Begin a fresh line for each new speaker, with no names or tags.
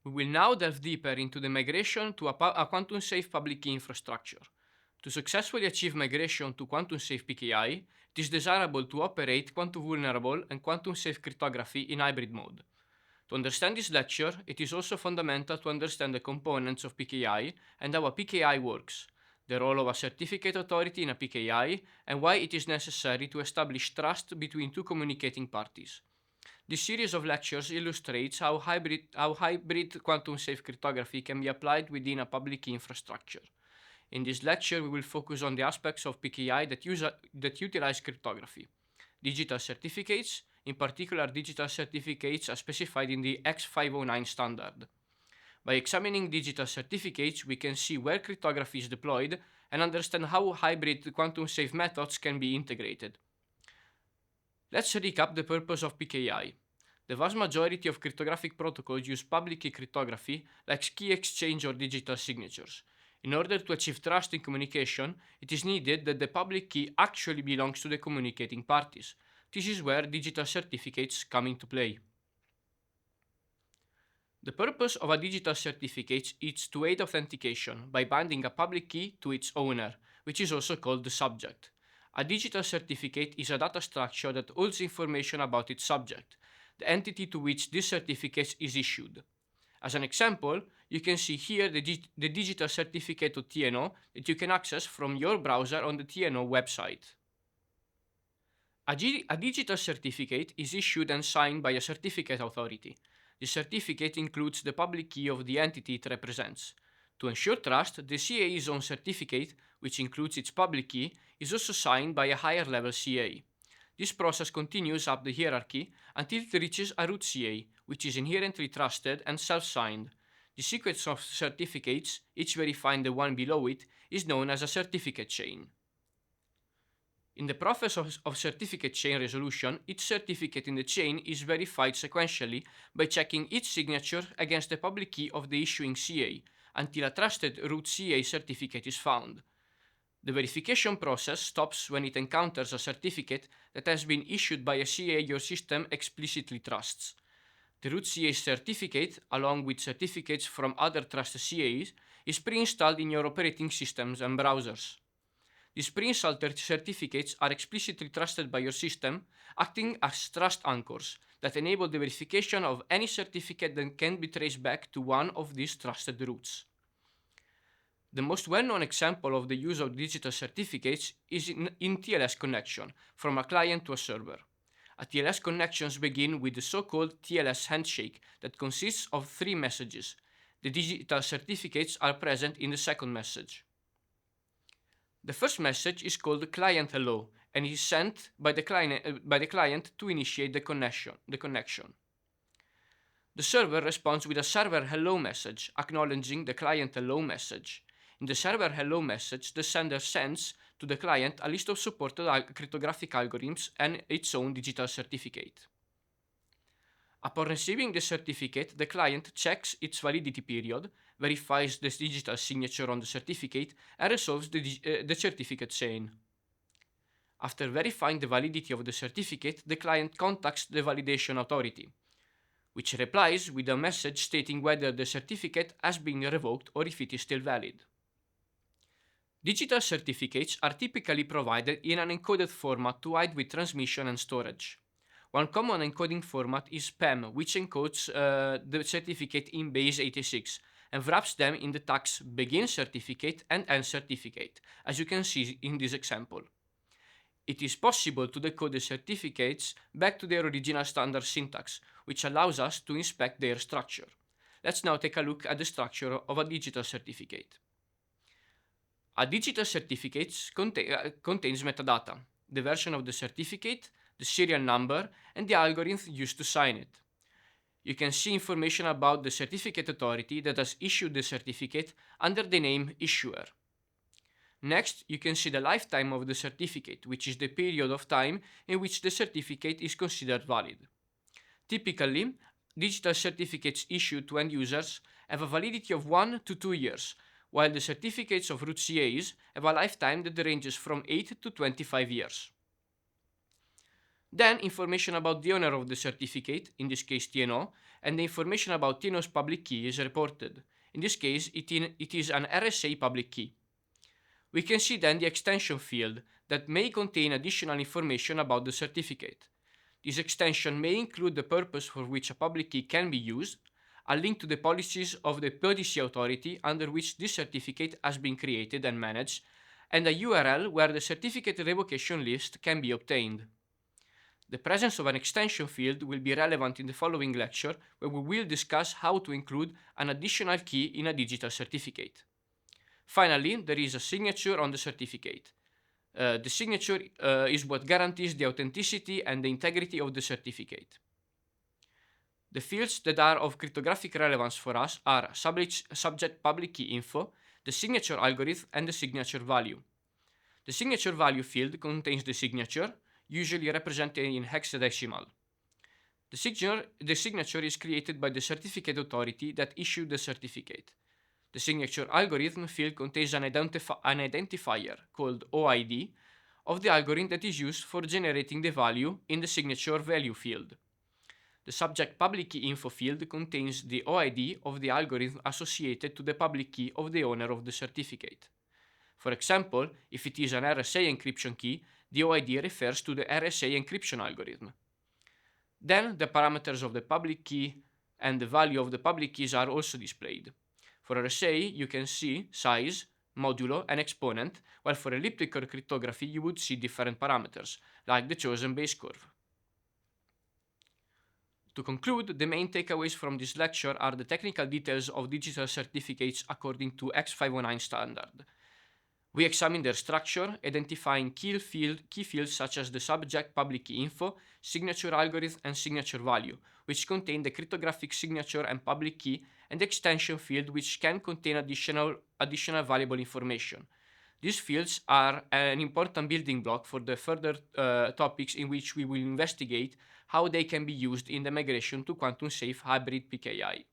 We will now delve deeper into the migration to a quantum-safe public key infrastructure. To successfully achieve migration to quantum-safe PKI, it is desirable to operate quantum-vulnerable and quantum-safe cryptography in hybrid mode. To understand this lecture, it is also fundamental to understand the components of PKI and how a PKI works, the role of a certificate authority in a PKI, and why it is necessary to establish trust between two communicating parties. This series of lectures illustrates how hybrid quantum-safe cryptography can be applied within a public key infrastructure. In this lecture, we will focus on the aspects of PKI that utilize cryptography. Digital certificates, in particular digital certificates as specified in the X509 standard. By examining digital certificates, we can see where cryptography is deployed and understand how hybrid quantum-safe methods can be integrated. Let's recap the purpose of PKI. The vast majority of cryptographic protocols use public key cryptography, like key exchange or digital signatures. In order to achieve trust in communication, it is needed that the public key actually belongs to the communicating parties. This is where digital certificates come into play. The purpose of a digital certificate is to aid authentication by binding a public key to its owner, which is also called the subject. A digital certificate is a data structure that holds information about its subject, the entity to which this certificate is issued. As an example, you can see here the digital certificate of TNO that you can access from your browser on the TNO website. A digital certificate is issued and signed by a certificate authority. The certificate includes the public key of the entity it represents. To ensure trust, the CA's own certificate, which includes its public key, is also signed by a higher level CA. This process continues up the hierarchy until it reaches a root CA, which is inherently trusted and self-signed. The sequence of certificates, each verifying the one below it, is known as a certificate chain. In the process of certificate chain resolution, each certificate in the chain is verified sequentially by checking each signature against the public key of the issuing CA until a trusted root CA certificate is found. The verification process stops when it encounters a certificate that has been issued by a CA your system explicitly trusts. The root CA certificate, along with certificates from other trusted CAs, is pre-installed in your operating systems and browsers. These pre-installed certificates are explicitly trusted by your system, acting as trust anchors that enable the verification of any certificate that can be traced back to one of these trusted roots. The most well-known example of the use of digital certificates is in TLS connection, from a client to a server. A TLS connections begin with the so-called TLS handshake that consists of 3 messages. The digital certificates are present in the second message. The first message is called client hello and is sent by the client to initiate the connection. The server responds with a server hello message, acknowledging the client hello message. In the server hello message, the sender sends to the client a list of supported cryptographic algorithms and its own digital certificate. Upon receiving the certificate, the client checks its validity period, verifies the digital signature on the certificate, and resolves the certificate chain. After verifying the validity of the certificate, the client contacts the validation authority, which replies with a message stating whether the certificate has been revoked or if it is still valid. Digital certificates are typically provided in an encoded format to aid with transmission and storage. One common encoding format is PEM, which encodes the certificate in base 86 and wraps them in the tags begin certificate and end certificate, as you can see in this example. It is possible to decode the certificates back to their original standard syntax, which allows us to inspect their structure. Let's now take a look at the structure of a digital certificate. A digital certificate contains metadata, the version of the certificate, the serial number, and the algorithm used to sign it. You can see information about the certificate authority that has issued the certificate under the name issuer. Next, you can see the lifetime of the certificate, which is the period of time in which the certificate is considered valid. Typically, digital certificates issued to end users have a validity of 1 to 2 years, while the certificates of root CAs have a lifetime that ranges from 8 to 25 years. Then information about the owner of the certificate, in this case TNO, and the information about TNO's public key is reported. In this case, it is an RSA public key. We can see then the extension field that may contain additional information about the certificate. This extension may include the purpose for which a public key can be used, a link to the policies of the PODC authority under which this certificate has been created and managed, and a URL where the certificate revocation list can be obtained. The presence of an extension field will be relevant in the following lecture, where we will discuss how to include an additional key in a digital certificate. Finally, there is a signature on the certificate. The signature is what guarantees the authenticity and the integrity of the certificate. The fields that are of cryptographic relevance for us are subject public key info, the signature algorithm, and the signature value. The signature value field contains the signature, usually represented in hexadecimal. The signature is created by the certificate authority that issued the certificate. The signature algorithm field contains an identifier called OID of the algorithm that is used for generating the value in the signature value field. The subject public key info field contains the OID of the algorithm associated to the public key of the owner of the certificate. For example, if it is an RSA encryption key, the OID refers to the RSA encryption algorithm. Then the parameters of the public key and the value of the public keys are also displayed. For RSA, you can see size, modulo, and exponent, while for elliptical cryptography you would see different parameters, like the chosen base curve. To conclude, the main takeaways from this lecture are the technical details of digital certificates according to X509 standard. We examined their structure, identifying key fields such as the subject public key info, signature algorithm, and signature value, which contain the cryptographic signature and public key, and the extension field, which can contain additional valuable information. These fields are an important building block for the further topics in which we will investigate how they can be used in the migration to quantum-safe hybrid PKI.